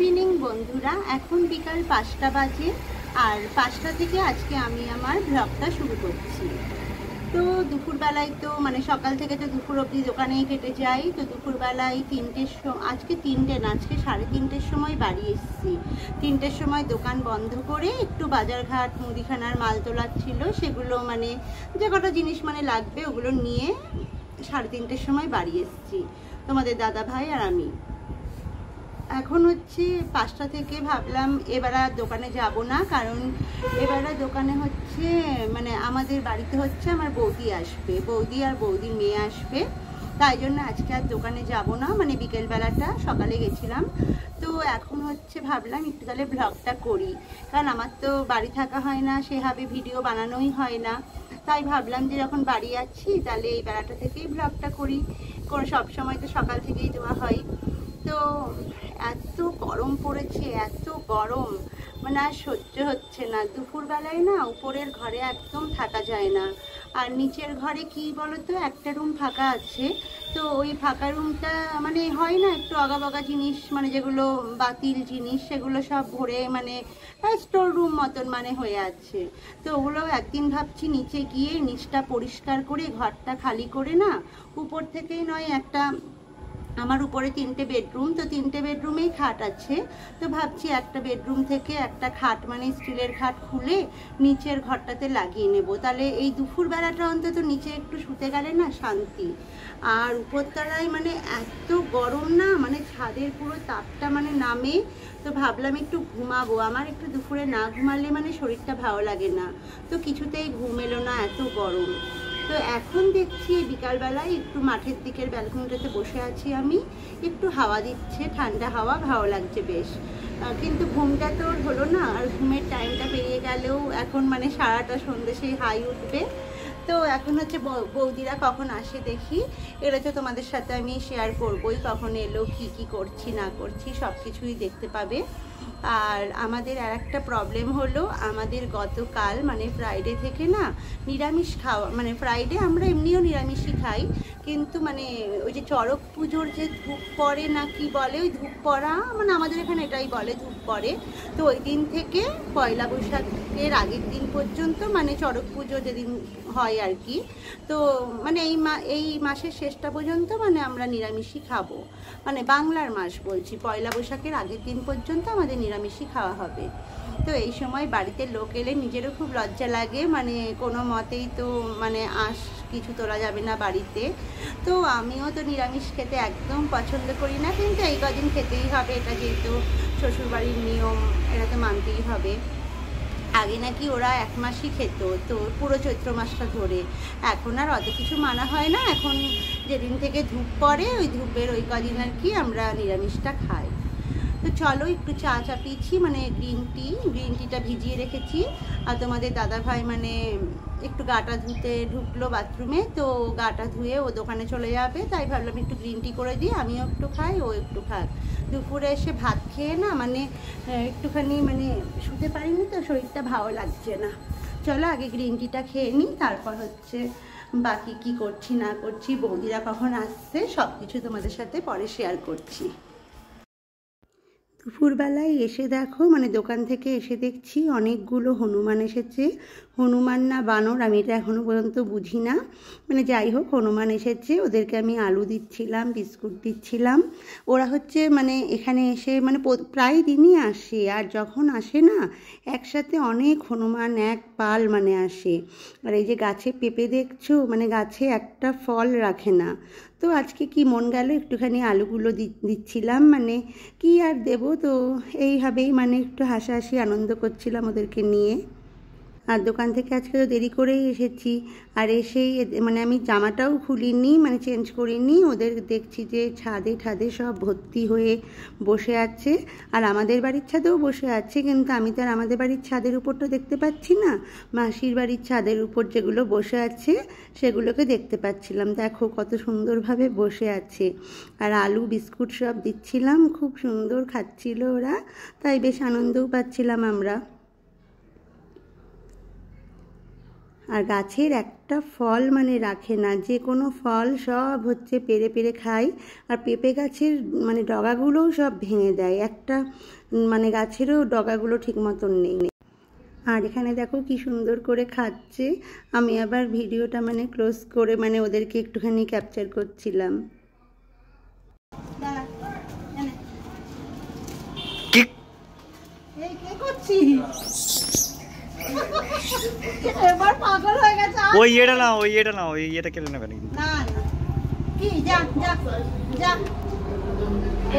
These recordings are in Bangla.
ইভিনিং বন্ধুরা, এখন বিকাল 5টা বাজে। আর 5টা থেকে আজকে আমি আমার ব্লগটা শুরু করছি। তো দুপুরবেলায় তো সকাল থেকে তো দুপুর অবধি দোকানেই কেটে যাই। তো দুপুরবেলায় আজকে 3টে না, আজকে 3:30-র সময় বাড়ি এসেছি। 3টের সময় দোকান বন্ধ করে একটু বাজারঘাট মুদিখানার মাল তোলার ছিল, সেগুলো যে কটা জিনিস লাগবে ওগুলো নিয়ে 3:30-র সময় বাড়ি এসেছি, তোমাদের দাদা ভাই আর আমি। এখন হচ্ছে 5টা থেকে ভাবলাম এবার আর দোকানে যাব না, কারণ এবার দোকানে হচ্ছে আমাদের বাড়িতে হচ্ছে আমার বৌদি আসবে, বৌদি আর বৌদির মেয়ে আসবে। তাই জন্য আজকে আর দোকানে যাব না, বিকেলবেলাটা সকালে গেছিলাম। তো এখন হচ্ছে ভাবলাম একটু তাহলে ব্লগটা করি, কারণ আমার তো বাড়ি থাকা হয় না, সেভাবে ভিডিও বানানোই হয় না। তাই ভাবলাম যে যখন বাড়ি আছি তাহলে এই বেলাটা থেকেই ব্লগটা করি, সব সময় তো সকাল থেকেই দেওয়া হয়। তো এত গরম পড়েছে, এত গরম আর সহ্য হচ্ছে না। দুপুরবেলায় না উপরের ঘরে একদম থাকা যায় না, আর নিচের ঘরে কি বলতো, একটা রুম ফাঁকা আছে। তো ওই ফাঁকা রুমটা হয় না একটু আগাবাগা জিনিস, যেগুলো বাতিল জিনিস, সেগুলো সব ভরে স্টোর রুম মতন হয়ে আছে। তো ওগুলো একদিন ভাবছি নিচে গিয়ে নিচটা পরিষ্কার করে ঘরটা খালি করে না, উপর থেকেই নয় একটা, আমার উপরে 3টে বেডরুম, তো 3টে বেডরুমেই খাট আছে। তো ভাবছি একটা বেডরুম থেকে একটা খাট স্টিলের খাট খুলে নিচের ঘরটাতে লাগিয়ে নেব, তাহলে এই দুপুরবেলাটা অন্তত নিচে একটু শুতে গেলে না শান্তি। আর উপরতলায় এত গরম না, ছাদের পুরো তাপটা নামে। তো ভাবলাম একটু ঘুমাবো, আমার একটু দুপুরে না ঘুমালে শরীরটা ভালো লাগে না। তো কিছুতেই ঘুম এলো না, এত গরম। তো এখন দেখছি বিকালবেলায় একটু মাঠের দিকের ব্যালকনিটাতে বসে আছি আমি, একটু হাওয়া দিচ্ছে, ঠান্ডা হাওয়া, ভালো লাগছে বেশ। কিন্তু ঘুমটা তো হলো না, আর ঘুমের টাইমটা পেরিয়ে গেলেও এখন সারাটা সন্ধ্যে সেই হাই উঠবে। তো এখন হচ্ছে বৌদিরা কখন আসে দেখি, এরা তো তোমাদের সাথে আমি শেয়ার করবোই, কখন এলো, কি করছি না করছি সব কিছুই দেখতে পাবে। আর আমাদের আর একটা প্রবলেম হলো, আমাদের গতকাল ফ্রাইডে থেকে না নিরামিষ খাওয়া, ফ্রাইডে আমরা এমনিও নিরামিষই খাই, কিন্তু ওই যে চড়ক পুজোর যে ধূপ পড়ে না কি বলে, ওই ধূপ পড়া আমাদের এখানে এটাই বলে, ধূপ পড়ে। তো ওই দিন থেকে পয়লা বৈশাখের আগের দিন পর্যন্ত চড়ক পুজো যেদিন হয় আর কি, তো এই মাসের শেষটা পর্যন্ত আমরা নিরামিষই খাবো, বাংলার মাস বলছি, পয়লা বৈশাখের আগের দিন পর্যন্ত আমাদের নিরামিষই খাওয়া হবে। তো এই সময় বাড়িতে লোক এলে নিজেরও খুব লজ্জা লাগে, কোনো মতেই তো কিছু তোলা যাবে না বাড়িতে। তো আমিও তো নিরামিষ খেতে একদম পছন্দ করি না, কিন্তু এই কদিন খেতেই হবে, এটা যেহেতু শ্বশুরবাড়ির নিয়ম, এটা তো মানতেই হবে। আগে নাকি ওরা 1 মাসই খেত, তো পুরো চৈত্র মাসটা ধরে। এখন আর অত কিছু মানা হয় না, এখন যেদিন থেকে ধূপ পড়ে ওই ধূপের ওই কদিন আর কি আমরা নিরামিষটা খাই। তো চলো একটু চা চাপিয়েছি, গ্রিন টিটা ভিজিয়ে রেখেছি। আর তোমাদের দাদাভাই একটু গাটা ধুতে ঢুকলো বাথরুমে, তো গাটা ধুয়ে ও দোকানে চলে যাবে, তাই ভাবলাম একটু গ্রিন টি করে দিই, আমিও একটু খাই, ও একটু খাক। দুপুরে এসে ভাত খেয়ে না একটুখানি শুতে পারিনি, তো শরীরটা ভালো লাগছে না। চলো আগে গ্রিন টিটা খেয়ে নিই, তারপর হচ্ছে বাকি কি করছি না করছি, বৌদিরা কখন আসছে সব কিছু তোমাদের সাথে পরে শেয়ার করছি। দুপুরবেলায় এসে দেখো দোকান থেকে এসে দেখছি অনেকগুলো হনুমান এসেছে। হনুমান না বানর আমি এটা এখনও পর্যন্ত বুঝি না, যাই হোক হনুমান এসেছে। ওদেরকে আমি আলু দিচ্ছিলাম, বিস্কুট দিচ্ছিলাম। ওরা হচ্ছে এখানে এসে প্রায় দিনই আসে, আর যখন আসে না একসাথে অনেক হনুমান এক পাল আসে। আর এই যে গাছে পেঁপে দেখছো, গাছে একটা ফল রাখে না। তো আজকে কি মন গেল একটুখানি আলুগুলো দিচ্ছিলাম, কি আর দেবো, তো এইভাবেই একটু হাসাহাসি আনন্দ করছিলাম ওদেরকে নিয়ে। আর দোকান থেকে আজকে তো দেরি করেই এসেছি, আর এসেই আমি জামাটাও খুলিনি, চেঞ্জ করিনি। ওদের দেখছি যে ছাদে সব ভর্তি হয়ে বসে আছে, আর আমাদের বাড়ির ছাদেও বসে আছে, কিন্তু আমি তো আর আমাদের বাড়ির ছাদের উপরটা দেখতে পাচ্ছি না, মাসির বাড়ির ছাদের উপর যেগুলো বসে আছে সেগুলোকে দেখতে পাচ্ছিলাম। দেখো কত সুন্দরভাবে বসে আছে, আর আলু বিস্কুট সব দিচ্ছিলাম, খুব সুন্দর খাচ্ছিল ওরা, তাই বেশ আনন্দও পাচ্ছিলাম আমরা। আর গাছের একটা ফল মানে রাখে না, যে কোনো ফল সব হচ্ছে পেরে পেরে খায়। আর পেঁপে গাছের মানে ডগাগুলোও সব ভেঙে দেয়, একটা মানে গাছেরও ডগাগুলো ঠিক মতন নেই। আর এখানে দেখো কি সুন্দর করে খাচ্ছে। আমি আবার ভিডিওটা মানে ক্লোজ করে মানে ওদেরকে একটুখানি ক্যাপচার করছিলাম। এবার পাগল হয়ে গেছে। ওই এটা না, ওই এটা না, ওই এটা কেটে নেবেন না কি যা যা যা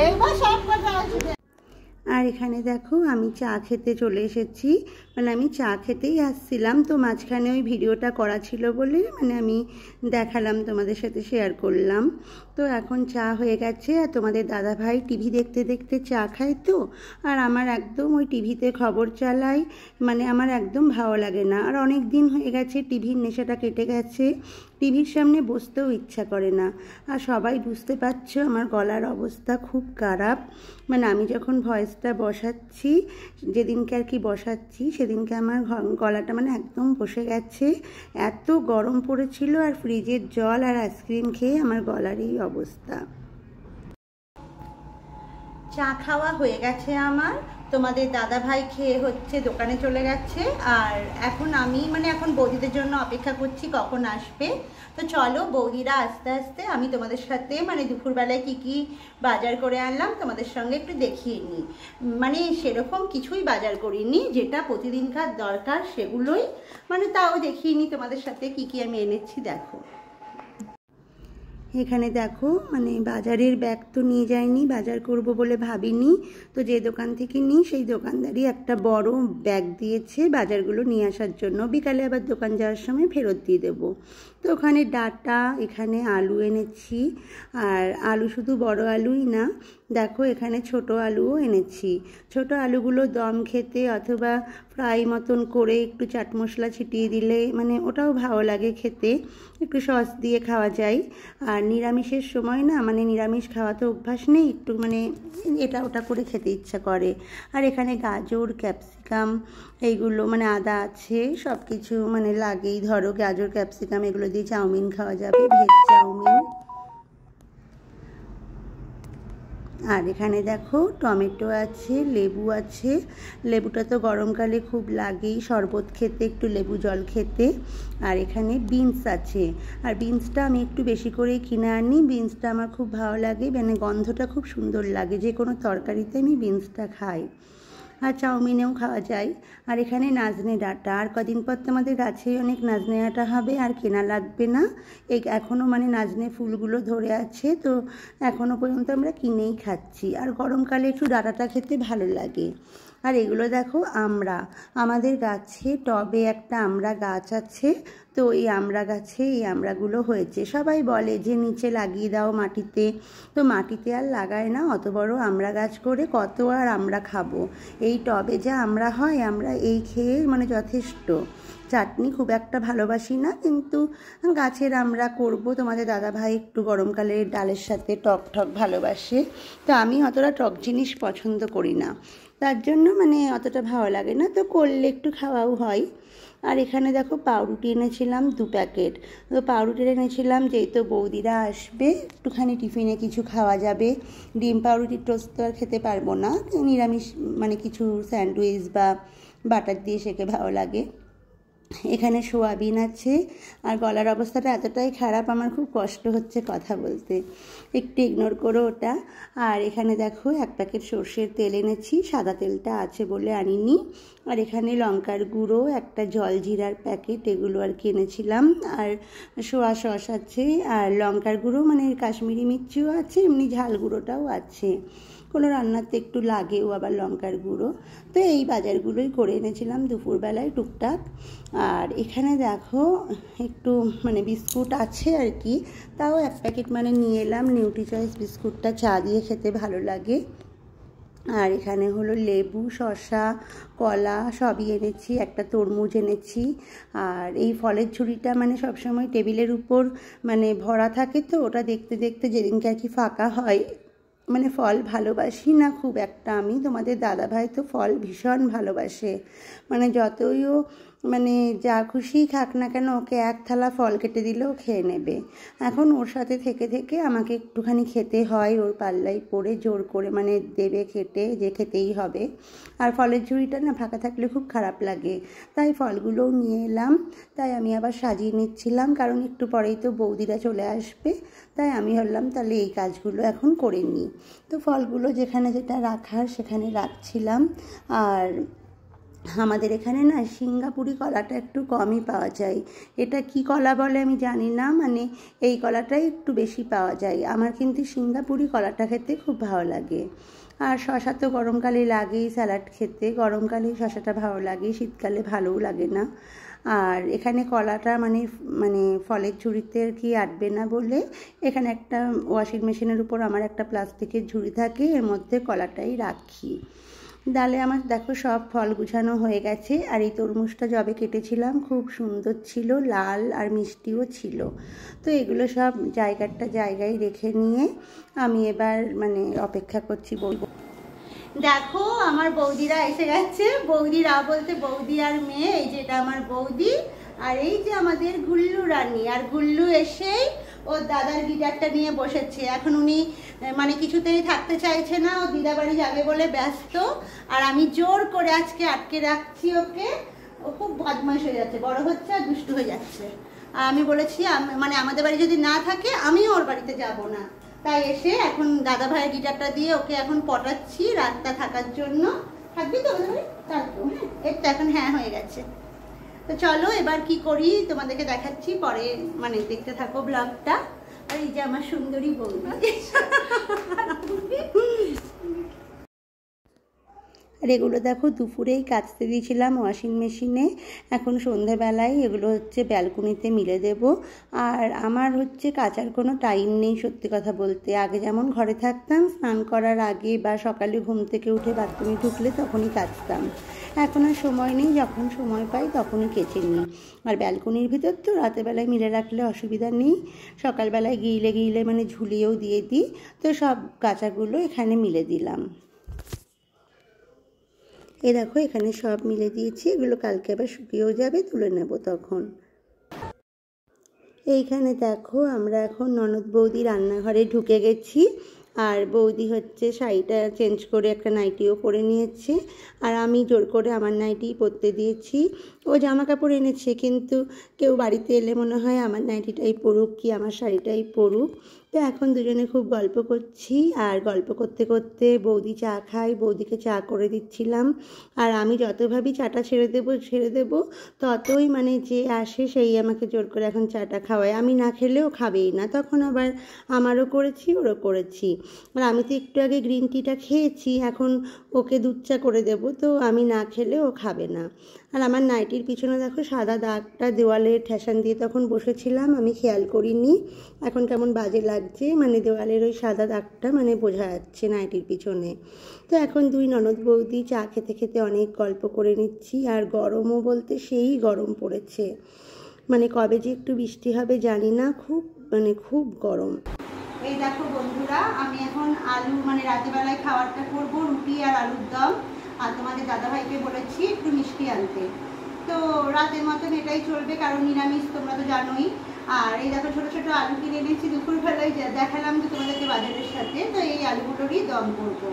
এবার সব কথা আসবে। আর এখানে দেখো আমি চা খেতে চলে এসেছি, মানে আমি চা খেতেই আসছিলাম, তো মাঝখানে ওই ভিডিওটা করা ছিল বলে মানে আমি দেখালাম, তোমাদের সাথে শেয়ার করলাম। তো এখন চা হয়ে গেছে, আর তোমাদের দাদাভাই টিভি দেখতে দেখতে চা খায় তো, আর আমার একদম ওই টিভিতে খবর চালাই মানে আমার একদম ভালো লাগে না। আর অনেক দিন হয়ে গেছে টিভির নেশাটা কেটে গেছে, টিভির সামনে বসতেও ইচ্ছা করে না। আর সবাই বুঝতে পারছো আমার গলার অবস্থা খুব খারাপ, মানে আমি যখন ভয়েসটা বসাচ্ছি, যেদিনকে আর কি বসাচ্ছি সেদিনকে আমার গলাটা মানে একদম বসে গেছে, এত গরম পড়েছিল, আর ফ্রিজের জল আর আইসক্রিম খেয়ে আমার গলার এই অবস্থা। চা খাওয়া হয়ে গেছে আমার, তোমাদের দাদা ভাই খেয়ে হচ্ছে দোকানে চলে গেছে, আর এখন আমি মানে এখন বৌদিদের জন্য অপেক্ষা করছি কখন আসবে। তো চলো বৌদিরা আস্তে আস্তে আমি তোমাদের সাথে মানে দুপুরবেলায় কি কি বাজার করে আনলাম তোমাদের সঙ্গে একটু দেখিয়ে নিই। মানে সেরকম কিছুই বাজার করিনি, যেটা প্রতিদিনকার দরকার সেগুলোই মানে তাও দেখিয়ে নিই তোমাদের সাথে কি কি আমি এনেছি। দেখো এখানে দেখো মানে বাজারের ব্যাগ তো নিয়ে যাইনি, বাজার করব বলে ভাবিনি, তো যে দোকান থেকে নিই সেই দোকানদারই একটা বড় ব্যাগ দিয়েছে বাজারগুলো নিয়ে আসার জন্য, বিকালে আবার দোকান যাওয়ার সময় ফেরত দিয়ে দেবো। তো ওখানে ডাটা, এখানে আলু এনেছি, আর আলু শুধু বড় আলুই না, দেখো এখানে ছোট আলুও এনেছি। ছোট আলুগুলো দম খেতে অথবা ফ্রাই মতন করে একটু চাট মশলা ছিটিয়ে দিলে মানে ওটাও ভালো লাগে খেতে, একটু সস দিয়ে খাওয়া যায়। আর নিরামিষের সময় না মানে নিরামিষ খাওয়াতে অভ্যাস নেই, একটু মানে এটা ওটা করে খেতে ইচ্ছা করে। আর এখানে গাজর, ক্যাপসিকাম এইগুলো মানে আদা আছে, সব কিছু মানে লাগেই, ধরো গাজর ক্যাপসিকাম এগুলো দিয়ে চাউমিন খাওয়া যাবে, ভেজ চাউমিন। আর এখানে দেখো টমেটো আছে, লেবু আছে, লেবুটা তো গরমকালে খুব লাগেই শরবত খেতে, একটু লেবু জল খেতে। আর এখানে বিনস আছে, আর বিনসটা আমি একটু বেশি করেই কিনে আনি, বিনসটা আমার খুব ভালো লাগে, মানে গন্ধটা খুব সুন্দর লাগে, যে কোনো তরকারিতে আমি বিনসটা খাই, আর চাউমিনেও খাওয়া যায়। আর এখানে নাজনে ডাঁটা, আর কদিন পর তো আমাদের গাছেই অনেক নাজনে ডাঁটা হবে, আর কেনা লাগবে না, এখনও মানে নাজনে ফুলগুলো ধরে আছে, তো এখনও পর্যন্ত আমরা কিনেই খাচ্ছি, আর গরমকালে একটু ডাঁটাটা খেতে ভালো লাগে। আর এগুলো দেখো আমড়া, আমাদের গাছে টবে একটা আমড়া গাছ আছে, তো এই আমড়া গাছে এই আমড়াগুলো হয়েছে, সবাই বলে যে নিচে লাগিয়ে দাও মাটিতে, তো মাটিতে আর লাগায় না, অত বড় আমড়া গাছ করে কত আর আমরা খাবো, এই টবে যা আমড়া হয় আমরা এই খেয়ে মানে যথেষ্ট। চাটনি খুব একটা ভালোবাসি না, কিন্তু গাছের আমড়া করব, তোমাদের দাদাভাই একটু গরমকালে ডালের সাথে টক টক ভালোবাসে, তো আমি অতটা টক জিনিস পছন্দ করি না, তার জন্য মানে অতটা ভালো লাগে না, তো করলে একটু খাওয়াও হয়। আর এখানে দেখো পাউরুটি এনেছিলাম 2 প্যাকেট, তো পাউরুটি এনেছিলাম যেহেতু বৌদিরা আসবে, একটুখানি টিফিনে কিছু খাওয়া যাবে, ডিম পাউরুটির টোস্ট তো আর খেতে পারবো না, নিরামিষ মানে কিছু স্যান্ডউইচ বা বাটার দিয়ে সেকে ভালো লাগে। এখানে সোয়াবিন আছে, আর গলার অবস্থাটা এতটাই খারাপ আমার খুব কষ্ট হচ্ছে কথা বলতে, একটু ইগনোর করো ওটা। আর এখানে দেখো 1 প্যাকেট সর্ষের তেল এনেছি, সাদা তেলটা আছে বলে আনিনি। আর এখানে লঙ্কার গুঁড়ো, একটা জলজিরার প্যাকেট, এগুলো আর কি এনেছিলাম। আর সোয়া সস আছে, আর লঙ্কার গুঁড়ো মানে কাশ্মীরি মির্চিও আছে, এমনি ঝাল গুঁড়োটাও আছে, কোনো রান্নাতে একটু লাগেও আবার লঙ্কার গুঁড়ো। তো এই বাজারগুলোই করে এনেছিলাম দুপুরবেলায় টুকটাক। আর এখানে দেখো একটু মানে বিস্কুট আছে আর কি, তাও 1 প্যাকেট মানে নিয়ে এলাম, নিউট্রি চয়েস বিস্কুটটা চা দিয়ে খেতে ভালো লাগে। আর এখানে হলো লেবু, শসা, কলা সবই এনেছি, একটা তরমুজ এনেছি। আর এই ফলের ঝুড়িটা মানে সবসময় টেবিলের উপর মানে ভরা থাকে, তো ওটা দেখতে দেখতে যেদিনকে আর কি ফাঁকা হয়, মানে ফল ভালোবাসি না খুব একটা আমি, তোমাদের দাদাভাই তো ফল ভীষণ ভালোবাসে, মানে যতই ও মানে যা খুশি খাক না কেন, ওকে এক থালা ফল কেটে দিলেও খেয়ে নেবে। এখন ওর সাথে থেকে থেকে আমাকে একটুখানি খেতে হয়, ওর পাল্লাই পড়ে জোর করে মানে দেবে খেতে, যে খেতেই হবে। আর ফলের ঝুড়িটা না ফাঁকা থাকলে খুব খারাপ লাগে, তাই ফলগুলোও নিয়ে এলাম। তাই আমি আবার সাজিয়ে নিচ্ছিলাম, কারণ একটু পরেই তো বৌদিরা চলে আসবে। তাই আমি ভাবলাম তাহলে এই কাজগুলো এখন করে নিই। তো ফলগুলো যেখানে যেটা রাখার সেখানে রাখছিলাম। আর আমাদের এখানে না সিঙ্গাপুরি কলাটা একটু কমই পাওয়া যায়। এটা কি কলা বলে আমি জানি না, মানে এই কলাটাই একটু বেশি পাওয়া যায়। আমার কিন্তু সিঙ্গাপুরি কলাটা খেতে খুব ভালো লাগে। আর শশা তো গরমকালে লাগেই, স্যালাড খেতে গরমকালেই শশাটা ভালো লাগে, শীতকালে ভালোও লাগে না। আর এখানে কলাটা মানে মানে ফলের ঝুড়িতে আর কি আটবে না বলে এখানে একটা ওয়াশিং মেশিনের উপর আমার একটা প্লাস্টিকের ঝুড়ি থাকে, এর মধ্যে কলাটাই রাখি। ডালে আমার দেখো সব ফল গুছানো হয়ে গেছে। আর এই তরমুজটা যবে কেটেছিলাম খুব সুন্দর ছিল, লাল আর মিষ্টিও ছিল। তো এগুলো সব জায়গায় রেখে নিয়ে আমি এবার মানে অপেক্ষা করছি বলবো। দেখো আমার বৌদিরা এসে গেছে, বৌদিরা বলতে বৌদি আর মেয়ে। এই যে এটা আমার বৌদি, আর এই যে আমাদের গুল্লু রানী। আর গুল্লু এসেই ওর দাদার গিটারটা নিয়ে বসেছে। এখন উনি মানে কিছুতেই থাকতে চাইছে না, ও দিদা বাড়ি যাবে বলে ব্যস্ত। আর আমি জোর করে আজকে আটকে রাখছি ওকে। ও খুব বদমাশ হয়ে যাচ্ছে, বড় হচ্ছে আর দুষ্টু হয়ে যাচ্ছে। আর আমি বলেছি মানে আমাদের বাড়ি যদি না থাকে আমিও ওর বাড়িতে যাব না। তাই এসে এখন দাদা ভাইয়ের গিটারটা দিয়ে ওকে এখন পটাচ্ছি রাতটা থাকার জন্য। থাকবি তো থাকবো? হ্যাঁ, এর তো এখন হ্যাঁ হয়ে গেছে। তো চলো এবার কি করি তোমাদেরকে দেখাচ্ছি, পরে মানে দেখতে থাকো ব্লগটা। আর এই যে আমার সুন্দরী বৌদি। আর এগুলো দেখো দুপুরেই কাচতে দিয়েছিলাম ওয়াশিং মেশিনে। এখন সন্ধেবেলায় এগুলো হচ্ছে ব্যালকনিতে মিলে দেব। আর আমার হচ্ছে কাচার কোনো টাইম নেই সত্যি কথা বলতে। আগে যেমন ঘরে থাকতাম, স্নান করার আগে বা সকালে ঘুম থেকে উঠে বাথরুমে ঢুকলে তখনই কাচতাম। এখন আর সময় নেই, যখন সময় পাই তখনই কেচে নিই। আর ব্যালকনির ভিতর তো রাতেরবেলায় মিলে রাখলে অসুবিধা নেই, সকালবেলায় গিলে মানে ঝুলিয়েও দিয়ে দিই। তো সব কাচাগুলো এখানে মিলে দিলাম। এই দেখো এখানে সব মিলে দিয়েছি, এগুলো কালকে আবার শুকিয়েও যাবে, তুলে নেব তখন। এইখানে দেখো আমরা এখন ননদ বৌদি রান্নাঘরে ঢুকে গেছি। আর বৌদি হচ্ছে শাড়িটা চেঞ্জ করে একটা নাইটিও পরে নিয়েছে, আর আমি জোর করে আমার নাইটি পরতে দিয়েছি। ও জামা কাপড় এনেছে, কিন্তু কেউ বাড়িতে এলে মনে হয় আমার নাইটিটাই পরুক কি আমার শাড়িটাই পরুক। তো এখন দুজনে খুব গল্প করছি, আর গল্প করতে করতে বৌদি চা খাই, বৌদিকে চা করে দিচ্ছিলাম। আর আমি যত ভাবি চাটা ছেড়ে দেবো ততই মানে যে আসে সেই আমাকে জোর করে এখন চাটা খাওয়ায়। আমি না খেলেও খাবেই না, তখন আবার আমারও করেছি ওরও করেছি। আর আমি তো একটু আগে গ্রিন টিটা খেয়েছি, এখন ওকে দুধ চা করে দেবো, তো আমি না খেলে ও খাবে না। আর আমার নাইটির পিছনে দেখো সাদা দাগটা দেওয়ালে ঠেসান দিয়ে তখন বসেছিলাম, আমি খেয়াল করিনি। এখন কেমন বাজে লাগছে, মানে দেওয়ালের ওই সাদা দাগটা মানে বোঝা যাচ্ছে নাইটির পিছনে। তো এখন দুই ননদ বৌদি চা খেতে খেতে অনেক গল্প করে নিচ্ছি। আর গরমও বলতে সেই গরম পড়েছে, মানে কবে যে একটু বৃষ্টি হবে জানি না, খুব গরম। এই দেখো বন্ধুরা, আমি এখন আলু মানে রাতেরবেলায় খাবারটা করবো, রুটি আর আলুর দম। আর তোমাদের দাদাভাইকে বলেছি একটু মিষ্টি আনতে। তো রাতের মতন এটাই চলবে, কারণ নিরামিষ তোমরা তো জানোই। আর এই দেখো ছোটো ছোটো আলু কিনে এনেছি, দুপুরবেলায় দেখালাম তো তোমাদেরকে বাজারের সাথে। তো এই আলুগুলোরই দম করবো।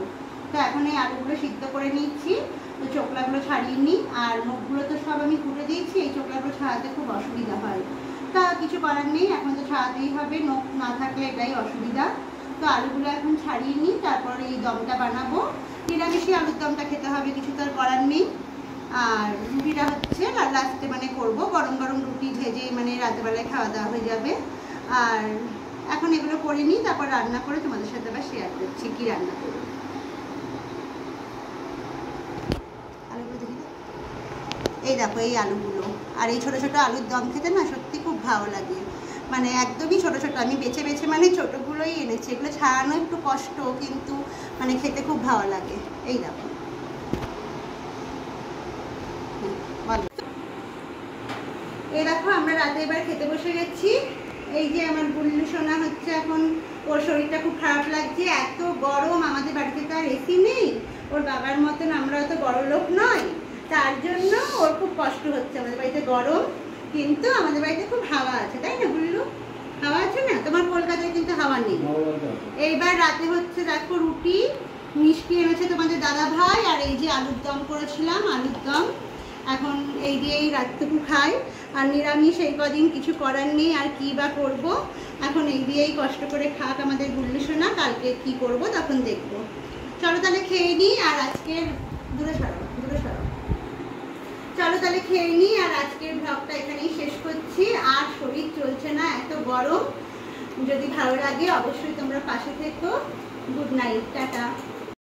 তো এখন এই আলুগুলো সিদ্ধ করে নিচ্ছি। তো চোকলাগুলো ছাড়িয়ে নিই, আর মুখগুলো তো সব আমি কুটে দিয়েছি, এই চোকলাগুলো ছাড়াতে খুব অসুবিধা হয়। তা কিছু করার নেই, এখন তো ছাড়াতেই হবে, নখ না থাকলে এটাই অসুবিধা। তো আলুগুলো এখন ছাড়িয়ে নিই, তারপর এই দমটা বানাবো। নিরামিষই আলুর দমটা খেতে হবে, কিছু তো আর করার নেই। আর রুটিটা হচ্ছে লাস্টে মানে করবো, গরম গরম রুটি ভেজে মানে রাতেরবেলায় খাওয়া দাওয়া হয়ে যাবে। আর এখন এগুলো করে নিই, তারপর রান্না করে তোমাদের সাথে আবার শেয়ার করছি কি রান্না করবো। এই দেখো এই আলুগুলো, আর এই ছোটো ছোটো আলুর দম খেতে না সত্যি খুব ভালো লাগে, মানে একদমই ছোটো ছোটো। আমি বেছে বেছে মানে ছোটোগুলোই এনেছি, এগুলো ছাড়ানো একটু কষ্ট, কিন্তু মানে খেতে খুব ভালো লাগে। এই দেখো এই দেখো আমরা রাতে এবার খেতে বসে গেছি। এই যে আমার গুল্লু সোনা হচ্ছে এখন, ওর শরীরটা খুব খারাপ লাগছে, এত গরম। আমাদের বাড়িতে তো আর এসি নেই, ওর বাবার মতন আমরা তো বড় লোক নয়, তার জন্য ওর খুব কষ্ট হচ্ছে। আমাদের বাড়িতে গরম, কিন্তু আমাদের বাড়িতে খুব হাওয়া আছে, তাই না বুল্লু? হাওয়া আছে না? তোমার কলকাতায় কিন্তু হাওয়া নেই। এইবার রাতে হচ্ছে দেখো রুটি, মিষ্টি এনেছে তোমাদের দাদা ভাই, আর এই যে আলুর দম করেছিলাম, আলুর দম। এখন এই দিয়েই রাতটুকু খাই। আর নিরামিষ এই কদিন কিছু করার নেই, আর কি বা করব। এখন এই দিয়েই কষ্ট করে খাক আমাদের বুল্লু সোনা, কালকে কি করব তখন দেখবো। চলো তাহলে খেয়ে নিই, আর আজকের দূরে সরো। চলো তাহলে খেয়ে নিই, আর আজকের ব্লগটা এখানেই শেষ করছি। আর শরীর চলছে না, এত গরম। যদি ভালো লাগে অবশ্যই তোমরা পাশে থেকো। Good night, tata.